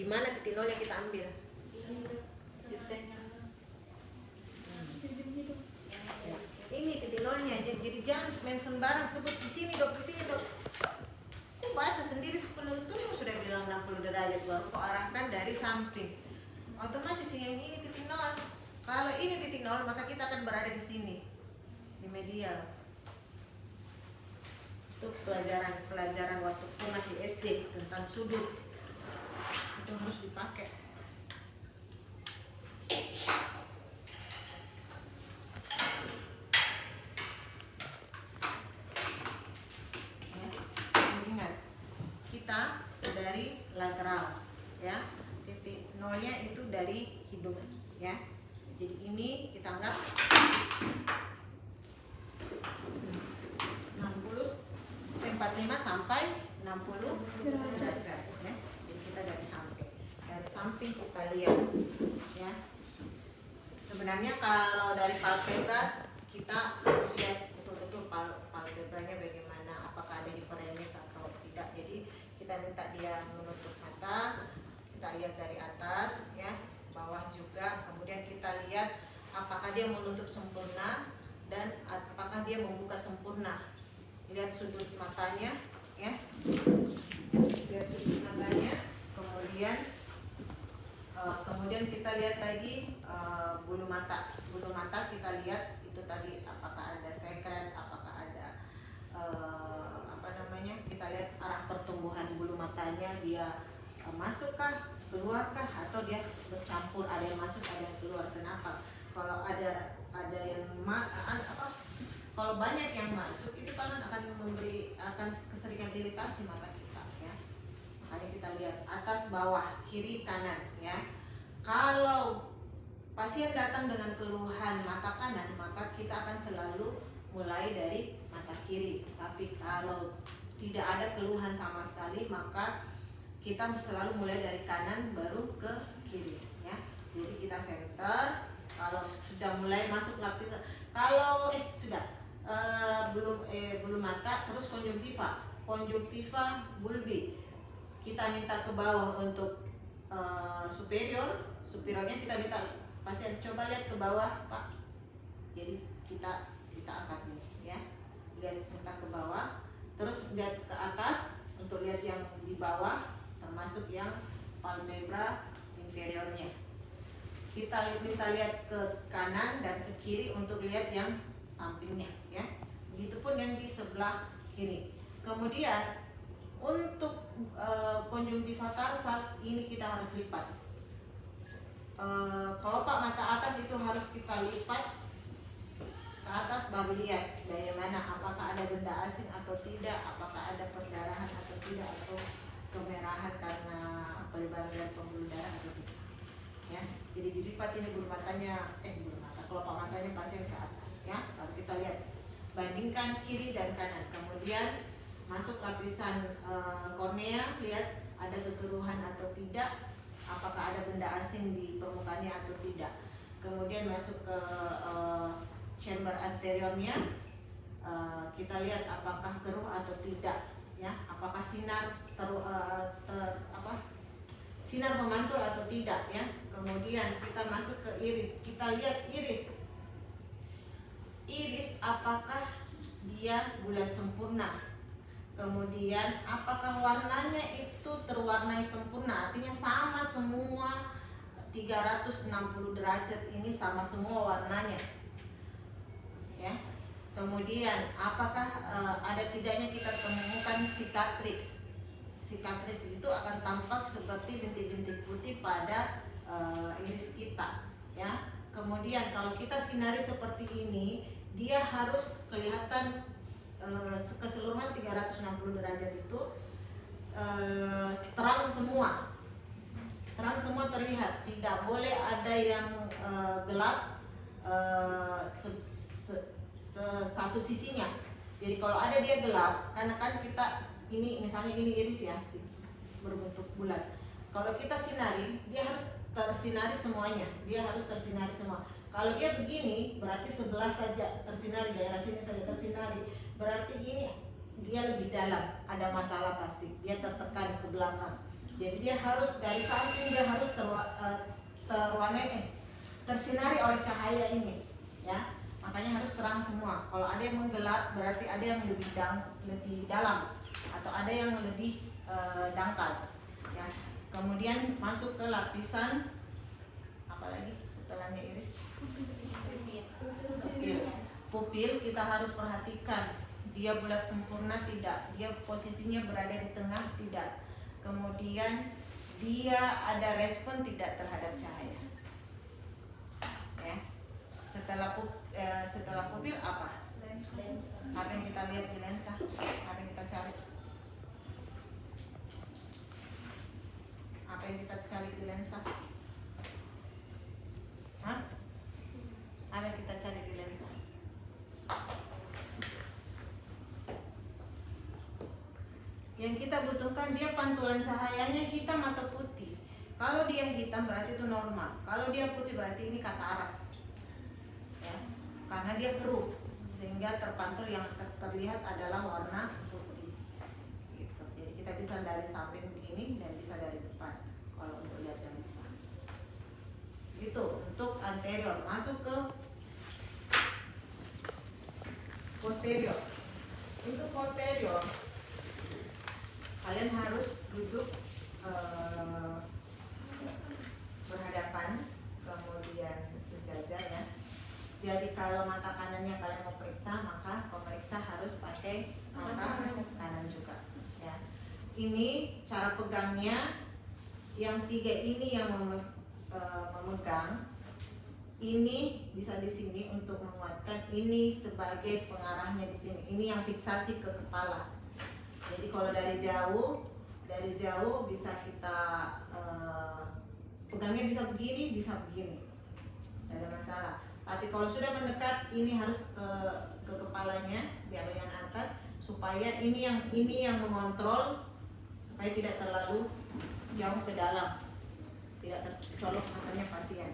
mana titik nolnya kita ambil. Ini titik nolnya, jadi jangan main sembarang sebut di sini dok, di sini dok. Baca sendiri tuh penuntut sudah bilang 60 derajat, baru kau arahkan dari samping. Otomatis yang ini titik nol. Kalau ini titik nol, maka kita akan berada di sini, di medial. Itu pelajaran waktu masih SD tentang sudut. Itu harus dipakai. Kita dari lateral, ya, titik nolnya itu dari hidung, ya. Jadi ini kita anggap 45 sampai 60 derajat, ya. Jadi kita dari samping kita lihat, ya. Sebenarnya kalau dari palpebra kita harus lihat betul-betul palpebranya bagaimana, apakah ada diferensiasi atau tidak. Jadi kita minta dia menutup mata, kita lihat dari atas, ya, bawah juga. Kemudian kita lihat apakah dia menutup sempurna dan apakah dia membuka sempurna. Lihat sudut matanya, ya, lihat sudut matanya. Kemudian kita lihat lagi bulu mata. Bulu mata kita lihat itu tadi apakah ada sekret, apakah ada kita lihat arah pertumbuhan bulu matanya, dia masukkah, keluarkah, atau dia bercampur, ada yang masuk, ada yang keluar. Kenapa? Kalau ada yang kalau banyak yang masuk itu kan akan keseringan iritasi mata kita, ya. Makanya kita lihat atas, bawah, kiri, kanan, ya. Kalau pasien datang dengan keluhan mata kanan, maka kita akan selalu mulai dari mata kiri. Tapi kalau tidak ada keluhan sama sekali, maka kita selalu mulai dari kanan baru ke kiri, ya. Jadi kita center. Kalau sudah mulai masuk lapisan, kalau belum mata, terus konjungtiva bulbi kita minta ke bawah untuk superiornya kita minta pasien coba lihat ke bawah, Pak. Jadi kita angkat nih, ya, lihat, minta ke bawah, terus lihat ke atas untuk lihat yang di bawah, termasuk yang palpebra inferiornya. Kita minta lihat ke kanan dan ke kiri untuk lihat yang sampingnya, ya. Begitupun yang di sebelah kiri. Kemudian untuk konjungtiva tarsal ini kita harus lipat. Kelopak mata atas itu harus kita lipat ke atas, baru lihat bagaimana, apakah ada benda asing atau tidak, apakah ada perdarahan atau tidak, atau kemerahan karena pelebaran pembuluh darah atau tidak, ya. Jadi dilipat ini kelopak matanya pasien ke atas, ya. Lalu kita lihat, bandingkan kiri dan kanan. Kemudian masuk lapisan kornea, lihat ada kekeruhan atau tidak, apakah ada benda asing di permukaannya atau tidak. Kemudian masuk ke chamber anteriornya, kita lihat apakah keruh atau tidak, ya. Apakah sinar sinar memantul atau tidak, ya. Kemudian kita masuk ke iris, kita lihat iris apakah dia bulat sempurna. Kemudian apakah warnanya itu terwarnai sempurna, artinya sama semua 360 derajat ini sama semua warnanya, ya. Kemudian apakah ada tidaknya kita temukan sikatriks. Sikatriks itu akan tampak seperti bintik-bintik putih pada iris kita, ya. Kemudian kalau kita sinari seperti ini, dia harus kelihatan keseluruhan 360 derajat itu terang semua terlihat, tidak boleh ada yang gelap satu sisinya. Jadi kalau ada dia gelap, karena kan kita ini misalnya ini iris, ya, berbentuk bulat. Kalau kita sinari, dia harus tersinari semuanya, Kalau dia begini, berarti sebelah saja tersinari, daerah sini saja tersinari, berarti ini dia lebih dalam, ada masalah pasti, dia tertekan ke belakang. Jadi dia harus dari samping, dia harus tersinari oleh cahaya ini, ya. Makanya harus terang semua. Kalau ada yang menggelap berarti ada yang lebih dalam atau ada yang lebih dangkal, ya. Kemudian masuk ke lapisan apa lagi setelahnya iris? Pupil kita harus perhatikan dia bulat sempurna tidak, dia posisinya berada di tengah tidak, kemudian dia ada respon tidak terhadap cahaya, ya. Setelah pupil apa? Apa yang kita lihat di lensa? Apa yang kita cari? Apa yang kita cari di lensa? Hah? Apa yang kita cari di lensa? Yang kita butuhkan dia pantulan cahayanya hitam atau putih. Kalau dia hitam berarti itu normal. Kalau dia putih berarti ini katarak, ya. Karena dia keruh sehingga terpantul yang terlihat adalah warna putih. Gitu. Jadi kita bisa dari samping begini dan bisa dari depan. Kalau untuk lihat yang bisa. Gitu untuk anterior. Masuk ke posterior. Untuk posterior kalian harus duduk berhadapan, kemudian sejajar, ya. Jadi kalau mata kanannya kalian mau periksa, maka pemeriksa harus pakai mata kanan juga, ya. Ini cara pegangnya, yang tiga ini yang memegang. Ini bisa di sini untuk menguatkan, ini sebagai pengarahnya di sini. Ini yang fiksasi ke kepala. Jadi kalau dari jauh bisa kita pegangnya bisa begini, tidak ada masalah. Tapi kalau sudah mendekat, ini harus ke kepalanya di bagian atas, supaya ini yang mengontrol supaya tidak terlalu jauh ke dalam, tidak tercolok matanya pasien.